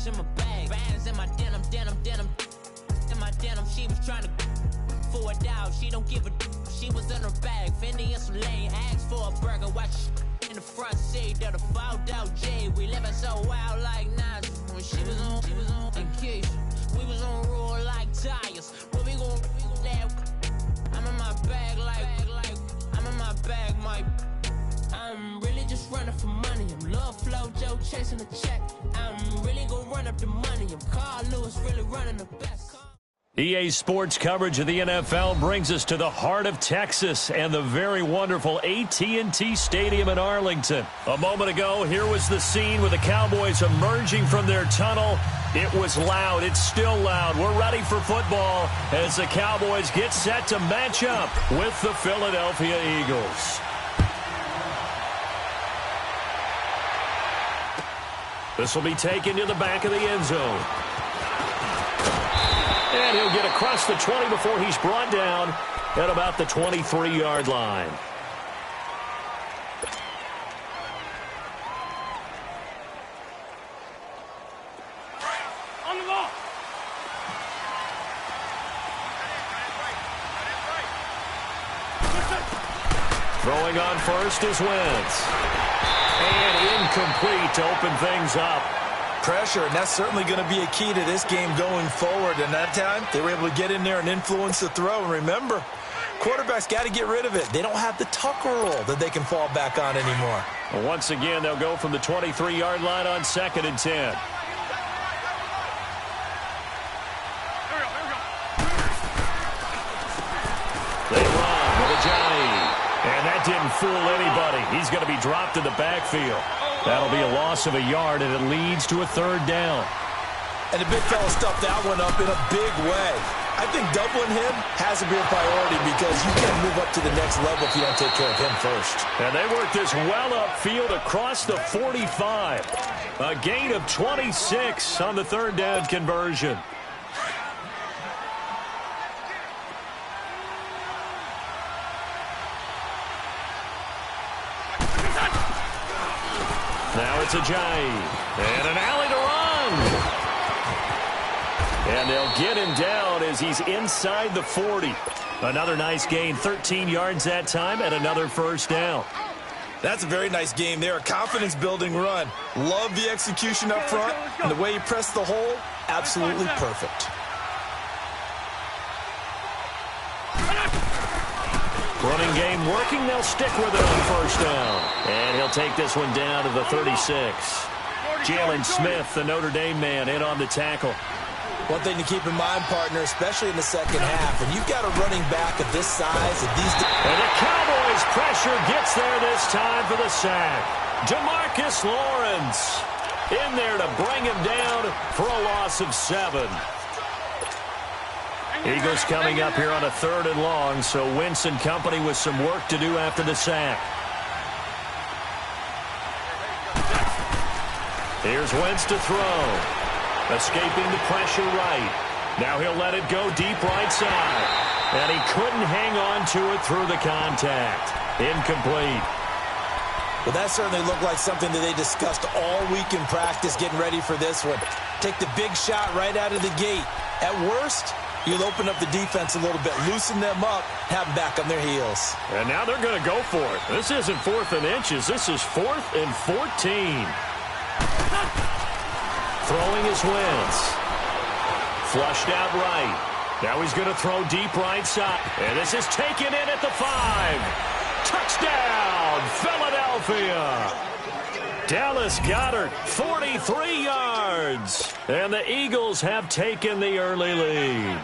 in my bag. Bands in my denim. In my denim, she was trying to for it out. She don't give a she was in her bag. Fendi in some lane, asked for a burger. Watch in the front seat of the fouled out J. We living so wild like Nas. When she was on vacation, we was on roll like tires. What we gon' that? I'm in my bag like I'm in my bag, my. I'm really just running for money. I'm Love Flow Joe chasing the check. I'm really gonna run up the money. I'm Carl Lewis really running the best. EA Sports coverage of the NFL brings us to the heart of Texas and the very wonderful AT&T Stadium in Arlington. A moment ago, here was the scene with the Cowboys emerging from their tunnel. It was loud. It's still loud. We're ready for football as the Cowboys get set to match up with the Philadelphia Eagles. This will be taken to the back of the end zone. And he'll get across the 20 before he's brought down at about the 23-yard line. On the ball. Throwing on first is Wentz. And incomplete to open things up. Pressure, and that's certainly going to be a key to this game going forward. And that time, they were able to get in there and influence the throw. And remember, quarterbacks got to get rid of it. They don't have the Tucker rule that they can fall back on anymore. Well, once again, they'll go from the 23-yard line on 2nd and 10. They run with a Johnny. And that didn't fool anybody. He's going to be dropped in the backfield. That'll be a loss of a yard, and it leads to a 3rd down. And the big fella stuffed that one up in a big way. I think doubling him has to be a priority because you can't move up to the next level if you don't take care of him first. And they work this well upfield across the 45. A gain of 26 on the 3rd down conversion. Now it's Ajayi. And an alley to run. And they'll get him down as he's inside the 40. Another nice gain, 13 yards that time, and another 1st down. That's a very nice game there, a confidence-building run. Love the execution up front, and the way he pressed the hole, absolutely perfect. Running game working. They'll stick with it on 1st down. And he'll take this one down to the 36. Jalen Smith, the Notre Dame man, in on the tackle. One thing to keep in mind, partner, especially in the second half, when you've got a running back of this size and these... And the Cowboys' pressure gets there this time for the sack. DeMarcus Lawrence in there to bring him down for a loss of 7. Eagles coming up here on a 3rd and long, so Wentz and company with some work to do after the sack. Here's Wentz to throw. Escaping the pressure right. Now he'll let it go deep right side. And he couldn't hang on to it through the contact. Incomplete. Well, that certainly looked like something that they discussed all week in practice getting ready for this one. Take the big shot right out of the gate. At worst, you'll open up the defense a little bit, loosen them up, have them back on their heels. And now they're going to go for it. This isn't 4th and inches. This is 4th and 14. Throwing his Wentz. Flushed out right. Now he's going to throw deep right side. And this is taken in at the 5. Touchdown, Philadelphia. Dallas Goedert, 43 yards. And the Eagles have taken the early lead.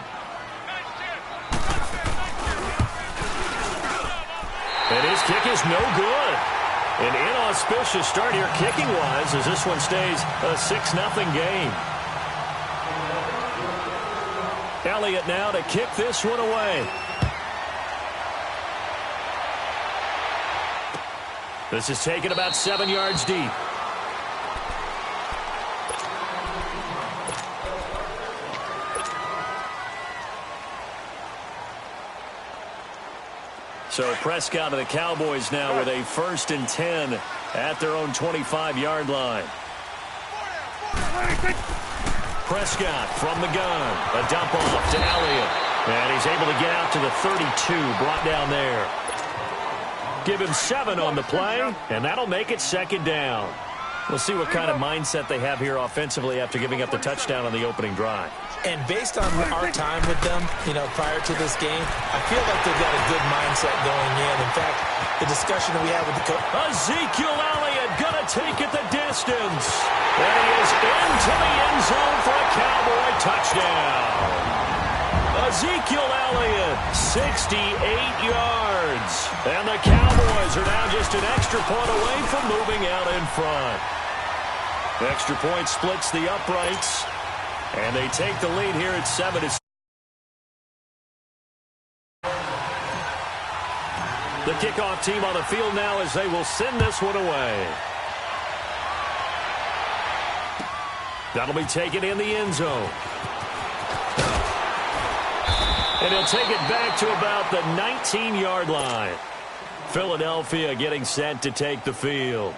And his kick is no good. An inauspicious start here kicking-wise as this one stays a 6-0 game. Elliott now to kick this one away. This is taken about 7 yards deep. So Prescott and the Cowboys now with a 1st and 10 at their own 25-yard line. Prescott from the gun. A dump off to Elliott. And he's able to get out to the 32, brought down there. Give him 7 on the play, and that'll make it second down. We'll see what kind of mindset they have here offensively after giving up the touchdown on the opening drive. And based on our time with them, prior to this game, I feel like they've got a good mindset going in. In fact, the discussion that we had with the coach. Ezekiel Elliott going to take it the distance. And he is into the end zone for a Cowboy touchdown. Ezekiel Elliott, 68 yards. And the Cowboys are now just an extra point away from moving out in front. Extra point splits the uprights. And they take the lead here at 7-6. The kickoff team on the field now as they will send this one away. That'll be taken in the end zone. And he'll take it back to about the 19-yard line. Philadelphia getting set to take the field.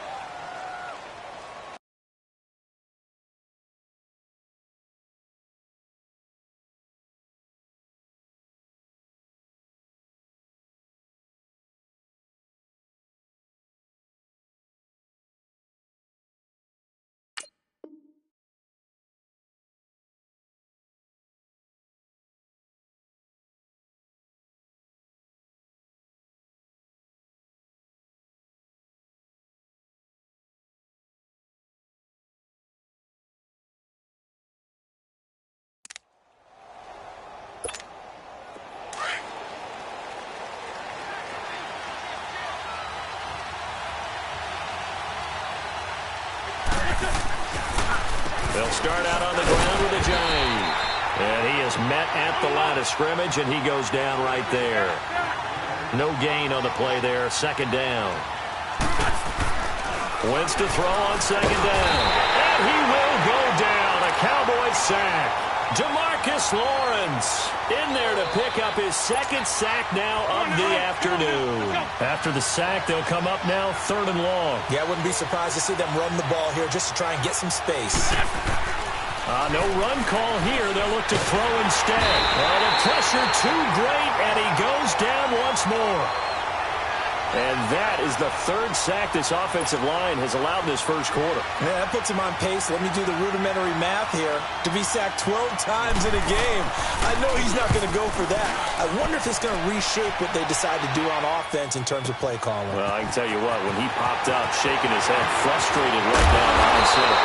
They'll start out on the ground with a giant. And he is met at the line of scrimmage, and he goes down right there. No gain on the play there. Second down. Wentz to throw on second down. And he will go down. A Cowboy sack. DeMarcus Lawrence in there to pick up his second sack now of the afternoon. After the sack, they'll come up now 3rd and long. Yeah, I wouldn't be surprised to see them run the ball here just to try and get some space. No run call here. They'll look to throw instead. Well, the pressure too great, and he goes down once more. And that is the 3rd sack this offensive line has allowed in this first quarter. Yeah, that puts him on pace. Let me do the rudimentary math here. To be sacked 12 times in a game. I know he's not going to go for that. I wonder if it's going to reshape what they decide to do on offense in terms of play calling. Well, I can tell you what, when he popped up, shaking his head, frustrated right down behind center.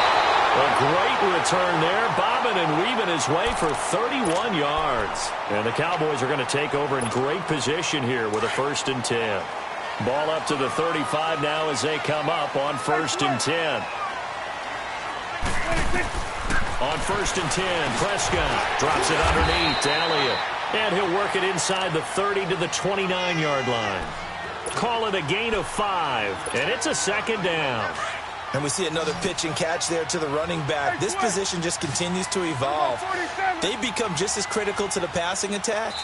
A great return there, bobbing and weaving his way for 31 yards. And the Cowboys are going to take over in great position here with a 1st and 10. Ball up to the 35 now as they come up on 1st and 10. On 1st and 10, Prescott drops it underneath to Elliott. And he'll work it inside the 30 to the 29-yard line. Call it a gain of 5, and it's a second down. And we see another pitch and catch there to the running back. This position just continues to evolve. They become just as critical to the passing attack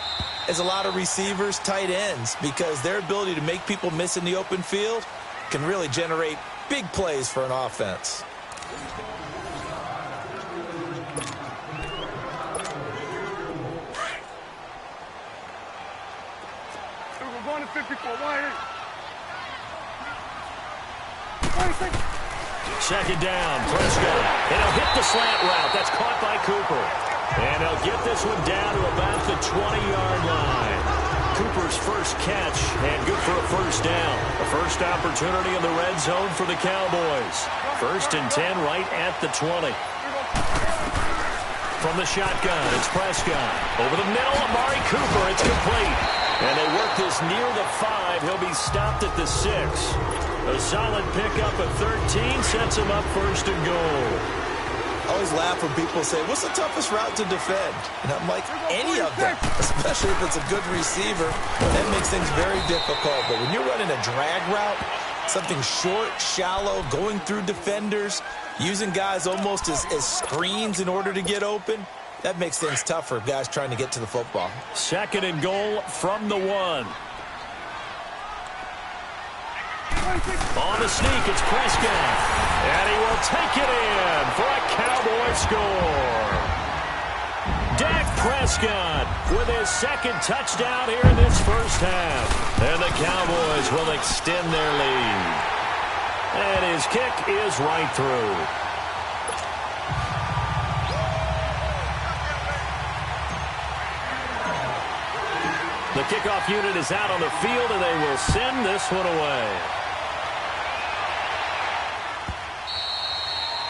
as a lot of receivers, tight ends, because their ability to make people miss in the open field can really generate big plays for an offense. We're going to 54. Why? Second down, Prescott. And he'll hit the slant route. That's caught by Cooper. And he'll get this one down to about the 20-yard line. Cooper's first catch, and good for a 1st down. A first opportunity in the red zone for the Cowboys. 1st and 10 right at the 20. From the shotgun, it's Prescott. Over the middle, Amari Cooper. It's complete. And they work this near the 5. He'll be stopped at the 6. A solid pickup at 13 sets him up 1st and goal. I always laugh when people say, what's the toughest route to defend? And I'm like, any of them, especially if it's a good receiver. That makes things very difficult. But when you're running a drag route, something short, shallow, going through defenders, using guys almost as screens in order to get open, that makes things tough for guys trying to get to the football. 2nd and goal from the 1. On the sneak, it's Prescott. And he will take it in for a Cowboys score. Dak Prescott with his second touchdown here in this first half. And the Cowboys will extend their lead. And his kick is right through. The kickoff unit is out on the field, and they will send this one away.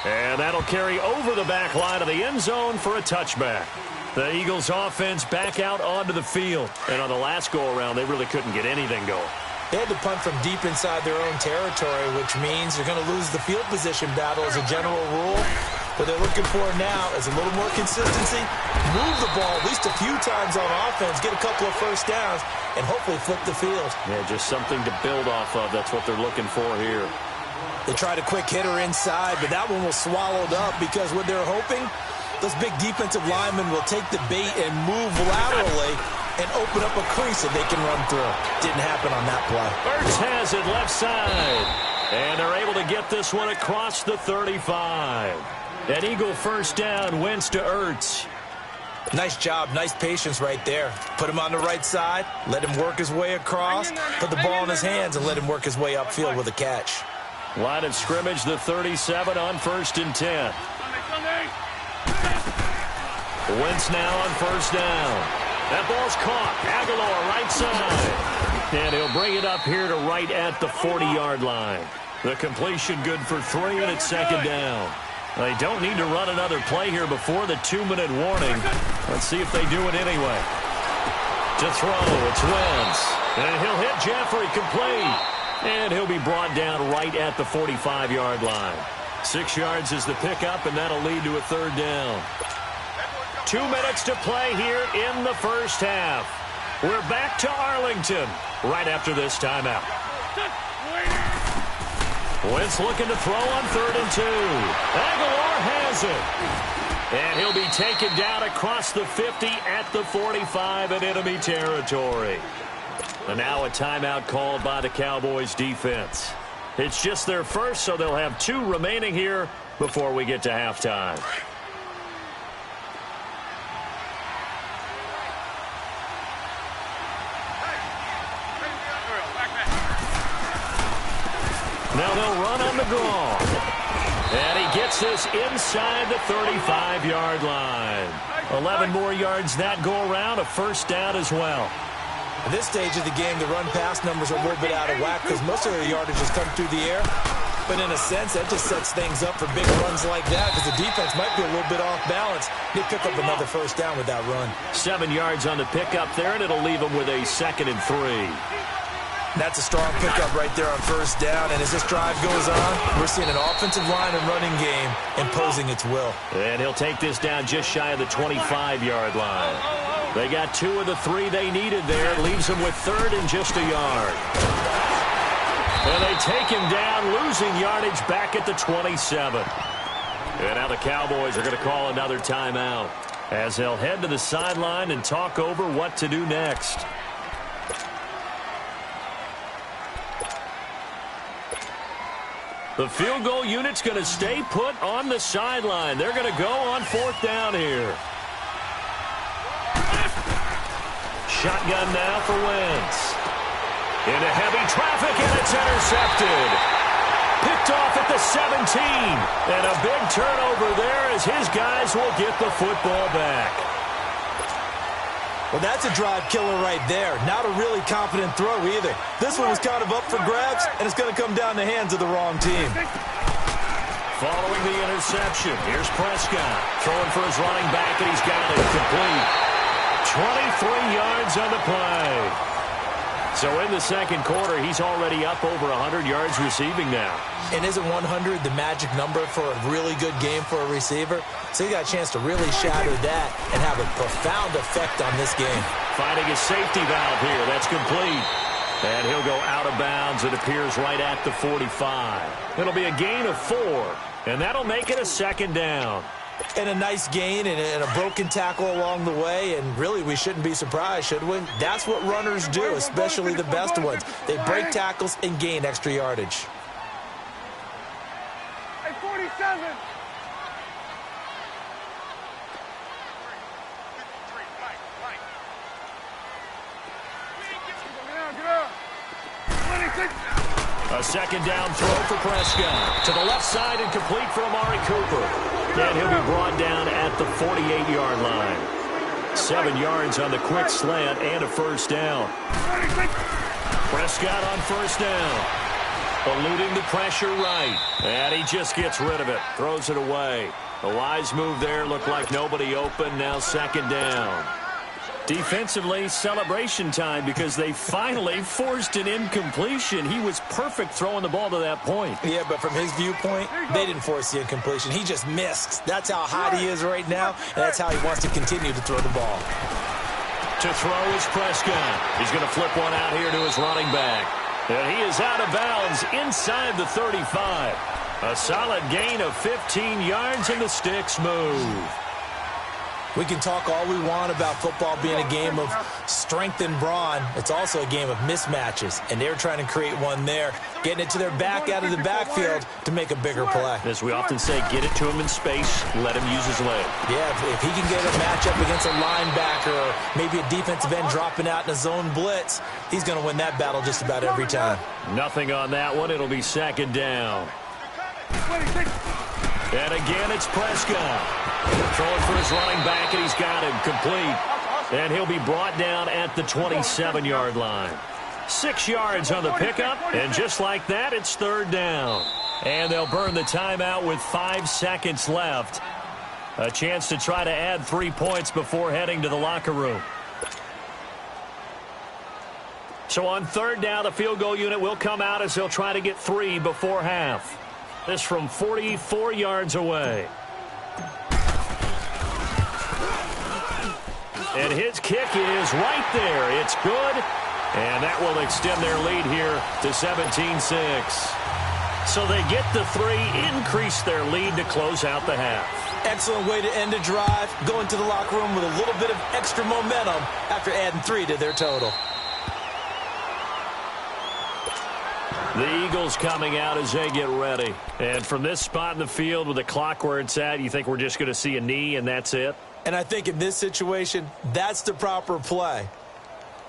And that'll carry over the back line of the end zone for a touchback. The Eagles offense back out onto the field. And on the last go-around, they really couldn't get anything going. They had to punt from deep inside their own territory, which means they're going to lose the field position battle as a general rule. What they're looking for now is a little more consistency, move the ball at least a few times on offense, get a couple of first downs, and hopefully flip the field. Yeah, just something to build off of. That's what they're looking for here. They tried a quick hitter inside, but that one was swallowed up because what they're hoping, those big defensive linemen will take the bait and move laterally and open up a crease that they can run through. Didn't happen on that play. Ertz has it left side. And they're able to get this one across the 35. An Eagle first down, Wentz to Ertz. Nice job, nice patience right there. Put him on the right side, let him work his way across, put the ball in his hands, and let him work his way upfield with a catch. Line of scrimmage, the 37 on 1st and 10. Wentz now on first down. That ball's caught. Aguilar right side. And he'll bring it up here to right at the 40-yard line. The completion good for 3, and it's second down. They don't need to run another play here before the 2-minute warning. Let's see if they do it anyway. To throw, it's Wentz. And he'll hit Jeffrey complete. And he'll be brought down right at the 45-yard line. 6 yards is the pickup, and that'll lead to a third down. 2 minutes to play here in the first half. We're back to Arlington right after this timeout. Wentz looking to throw on 3rd and 2. Aguilar has it. And he'll be taken down across the 50 at the 45 in enemy territory. And now a timeout called by the Cowboys defense. It's just their first, so they'll have 2 remaining here before we get to halftime. Now they'll run on the draw. And he gets this inside the 35-yard line. 11 more yards that go around, a first down as well. At this stage of the game, the run-pass numbers are a little bit out of whack because most of their yardage has come through the air. But in a sense, that just sets things up for big runs like that because the defense might be a little bit off balance. They pick up another first down with that run. 7 yards on the pickup there, and it'll leave them with a 2nd and 3. That's a strong pickup right there on first down. And as this drive goes on, we're seeing an offensive line and running game imposing its will. And he'll take this down just shy of the 25-yard line. They got 2 of the 3 they needed there. Leaves them with 3rd and just a yard. And they take him down, losing yardage back at the 27. And now the Cowboys are going to call another timeout as they'll head to the sideline and talk over what to do next. The field goal unit's going to stay put on the sideline. They're going to go on 4th down here. Shotgun now for Wentz. Into heavy traffic, and it's intercepted. Picked off at the 17. And a big turnover there as his guys will get the football back. Well, that's a drive killer right there. Not a really confident throw either. This one was kind of up for grabs, and it's going to come down the hands of the wrong team. Following the interception, here's Prescott. Throwing for his running back, and he's got it complete. 23 yards on the play. So in the second quarter, he's already up over 100 yards receiving now. And isn't 100 the magic number for a really good game for a receiver? So he got a chance to really shatter that and have a profound effect on this game. Finding his safety valve here. That's complete. And he'll go out of bounds. It appears right at the 45. It'll be a gain of 4. And that'll make it a second down. And a nice gain and a broken tackle along the way. And really, we shouldn't be surprised, should we? That's what runners do, especially the best ones. They break tackles and gain extra yardage. Hey, 47. A second down throw for Prescott. To the left side and complete for Amari Cooper. And he'll be brought down at the 48-yard line. 7 yards on the quick slant and a first down. Prescott on first down. Eluding the pressure right. And he just gets rid of it. Throws it away. A wise move there. Looked like nobody open. Now second down. Defensively, celebration time because they finally forced an incompletion. He was perfect throwing the ball to that point. Yeah, but from his viewpoint, they didn't force the incompletion. He just missed. That's how hot he is right now, and that's how he wants to continue to throw the ball. To throw is Prescott. He's going to flip one out here to his running back. And he is out of bounds inside the 35. A solid gain of 15 yards, and the sticks move. We can talk all we want about football being a game of strength and brawn. It's also a game of mismatches, and they're trying to create one there, getting it to their back out of the backfield to make a bigger play. As we often say, get it to him in space, let him use his leg. Yeah, if he can get a matchup against a linebacker or maybe a defensive end dropping out in a zone blitz, he's going to win that battle just about every time. Nothing on that one. It'll be second down. And again, it's Prescott. Throwing for his running back, and he's got him complete. And he'll be brought down at the 27-yard line. 6 yards on the pickup, and just like that, it's third down. And they'll burn the timeout with 5 seconds left. A chance to try to add 3 points before heading to the locker room. So on third down, the field goal unit will come out as they'll try to get 3 before half. This from 44 yards away. And his kick is right there. It's good. And that will extend their lead here to 17-6. So they get the 3, increase their lead to close out the half. Excellent way to end a drive. Going to the locker room with a little bit of extra momentum after adding 3 to their total. The Eagles coming out as they get ready. And from this spot in the field with the clock where it's at, you think we're just going to see a knee and that's it? And I think in this situation, that's the proper play.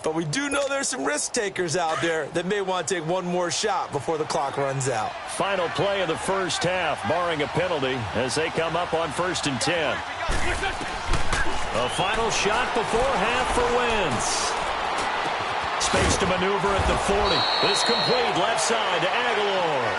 But we do know there's some risk takers out there that may want to take one more shot before the clock runs out. Final play of the first half, barring a penalty, as they come up on 1st and 10. A final shot before half for Wentz. Space to maneuver at the 40. It's complete left side to Aguilar.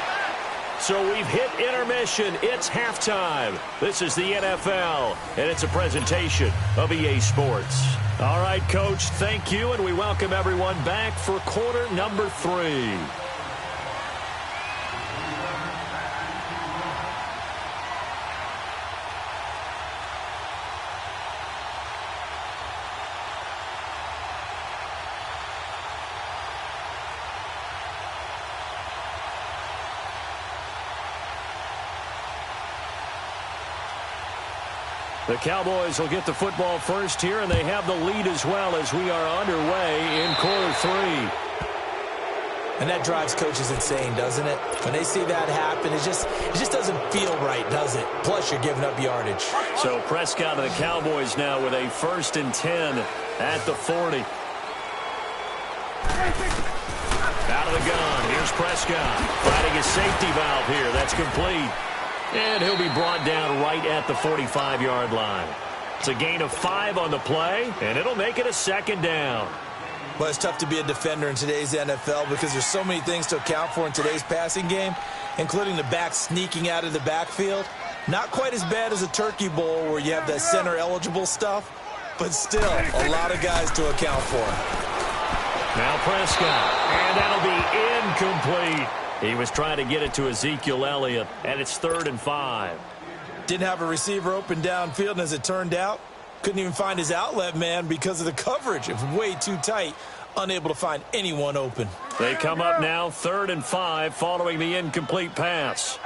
So we've hit intermission. It's halftime. This is the NFL, and it's a presentation of EA Sports. All right, Coach, thank you, and we welcome everyone back for quarter number 3. The Cowboys will get the football first here, and they have the lead as well as we are underway in quarter 3. And that drives coaches insane, doesn't it? When they see that happen, it just doesn't feel right, does it? Plus, you're giving up yardage. So Prescott and the Cowboys now with a 1st and 10 at the 40. Out of the gun. Here's Prescott finding his safety valve here. That's complete. And he'll be brought down right at the 45-yard line. It's a gain of 5 on the play, and it'll make it a second down. Well, it's tough to be a defender in today's NFL because there's so many things to account for in today's passing game, including the back sneaking out of the backfield. Not quite as bad as a turkey bowl where you have that center-eligible stuff, but still a lot of guys to account for. Now Prescott, and that'll be incomplete. He was trying to get it to Ezekiel Elliott, and it's 3rd and 5. Didn't have a receiver open downfield, and as it turned out, couldn't even find his outlet man because of the coverage. It was way too tight, unable to find anyone open. They come up now 3rd and 5 following the incomplete pass.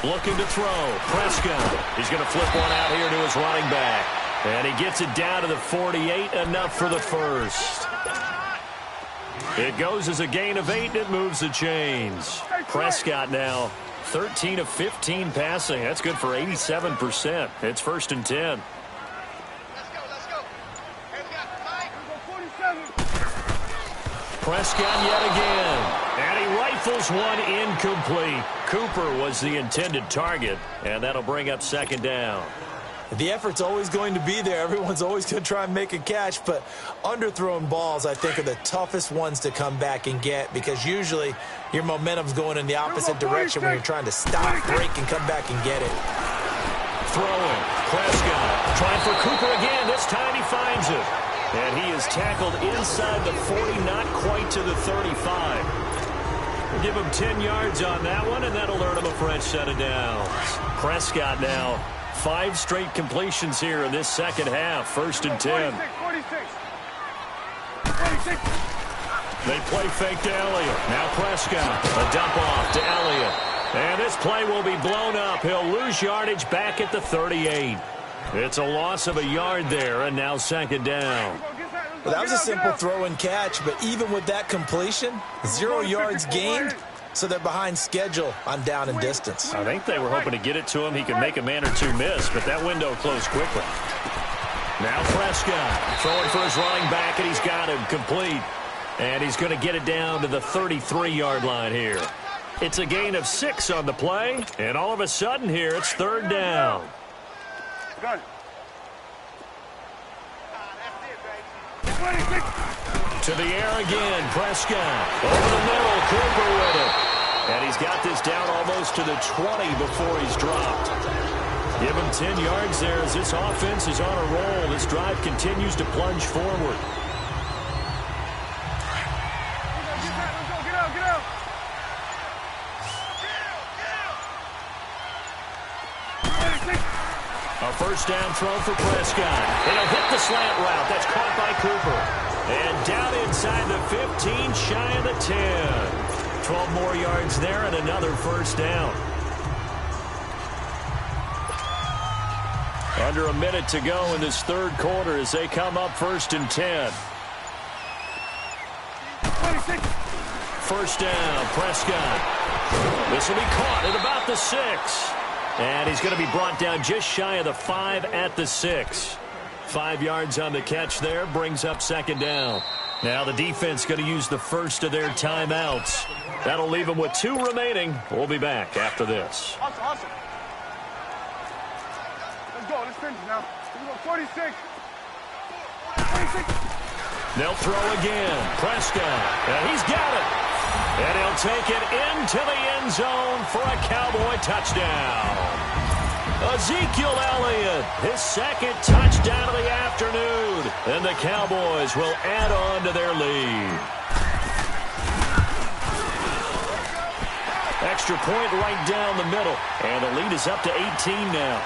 Looking to throw. Prescott. He's going to flip one out here to his running back. And he gets it down to the 48, enough for the first. It goes as a gain of 8, and it moves the chains. Prescott now 13 of 15 passing. That's good for 87%. It's 1st and 10. Prescott yet again. And he rifles one incomplete. Cooper was the intended target, and that'll bring up second down. The effort's always going to be there. Everyone's always going to try and make a catch, but underthrown balls, I think, are the toughest ones to come back and get because usually your momentum's going in the opposite direction when you're trying to stop, break, and come back and get it. Throwing. Prescott trying for Cooper again. This time he finds it. And he is tackled inside the 40, not quite to the 35. We'll give him 10 yards on that one, and that'll earn him a fresh set of downs. Prescott now, 5 straight completions here in this second half. 1st and 10. 46. They play fake to Elliott. Now Prescott. A dump off to Elliott. And this play will be blown up. He'll lose yardage back at the 38. It's a loss of a yard there, and now second down. Well, that was a simple throw and catch, but even with that completion, 0 yards gained, so they're behind schedule on down and distance. I think they were hoping to get it to him. He could make a man or two miss, but that window closed quickly. Now Prescott throwing for his running back, and he's got him complete. And he's going to get it down to the 33-yard line here. It's a gain of 6 on the play, and all of a sudden here it's 3rd down. Got it. To the air again, Prescott. Over the middle, Cooper with it. And he's got this down almost to the 20 before he's dropped. Give him 10 yards there as this offense is on a roll. This drive continues to plunge forward. Get out. A first down throw for Prescott. It'll hit the slant route. That's caught by Cooper. And down inside the 15, shy of the 10. 12 more yards there and another first down. Under a minute to go in this 3rd quarter as they come up 1st and 10. 26. First down, Prescott. This will be caught at about the 6. And he's going to be brought down just shy of the 5 at the 6. 5 yards on the catch there, brings up second down. Now the defense going to use the first of their timeouts. That'll leave them with 2 remaining. We'll be back after this. Awesome. Let's go. Let's finish now. Let's go. 46. 46. They'll throw again. Prescott. And he's got it. And he'll take it into the end zone for a Cowboy touchdown. Ezekiel Elliott, his 2nd touchdown of the afternoon. And the Cowboys will add on to their lead. Extra point right down the middle. And the lead is up to 18 now.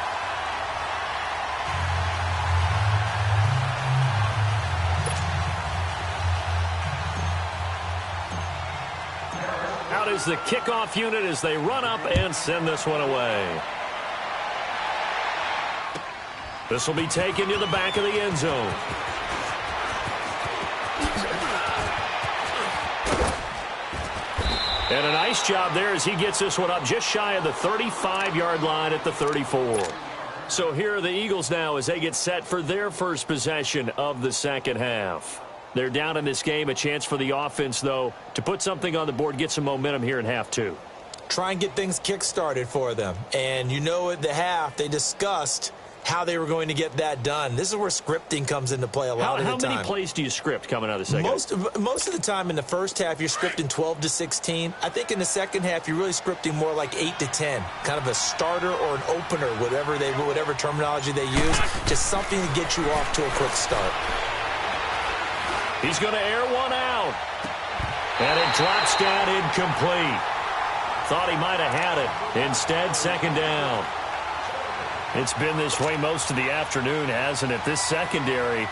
Out is the kickoff unit as they run up and send this one away. This will be taken to the back of the end zone. And a nice job there as he gets this one up just shy of the 35-yard line at the 34. So here are the Eagles now as they get set for their first possession of the second half. They're down in this game. A chance for the offense, though, to put something on the board, get some momentum here in half 2. Try and get things kick-started for them. And you know at the half, they discussed how they were going to get that done. This is where scripting comes into play a lot of the time. How many plays do you script coming out of the second half? Most of the time in the first half, you're scripting 12 to 16. I think in the second half, you're really scripting more like 8 to 10. Kind of a starter or an opener, whatever terminology they use. Just something to get you off to a quick start. He's going to air one out. And it drops down incomplete. Thought he might have had it. Instead, second down. It's been this way most of the afternoon, hasn't it? This secondary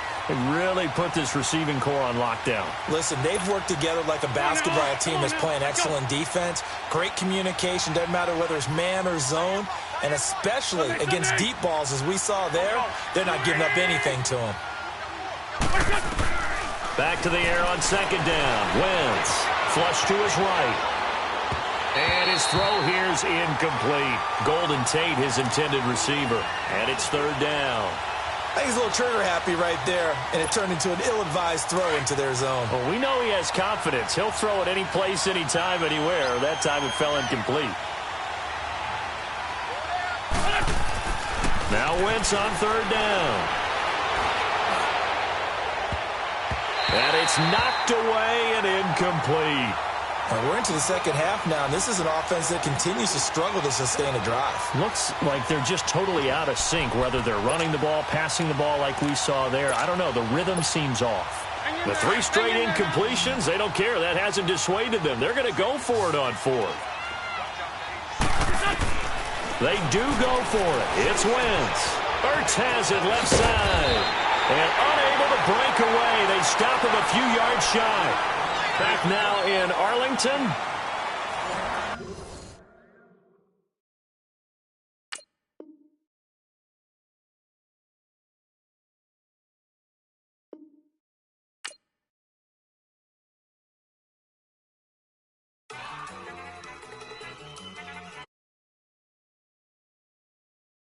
really put this receiving core on lockdown. Listen, they've worked together like a basketball team that's playing excellent defense. Great communication. Doesn't matter whether it's man or zone. And especially against deep balls, as we saw there, they're not giving up anything to them. Back to the air on second down. Wentz, flush to his right. And his throw here's incomplete. Golden Tate, his intended receiver. And it's third down. I think he's a little trigger happy right there, and it turned into an ill-advised throw into their zone. Well, we know he has confidence. He'll throw it any place, anytime, anywhere. That time it fell incomplete. Now Wentz on third down. And it's knocked away and incomplete. We're into the second half now, and this is an offense that continues to struggle to sustain a drive. Looks like they're just totally out of sync, whether they're running the ball, passing the ball like we saw there. I don't know. The rhythm seems off. The 3 straight incompletions, they don't care. That hasn't dissuaded them. They're going to go for it on fourth. They do go for it. It's Wentz. Ertz has it left side. And unable to break away. They stop him a few yards shy. Back now in Arlington,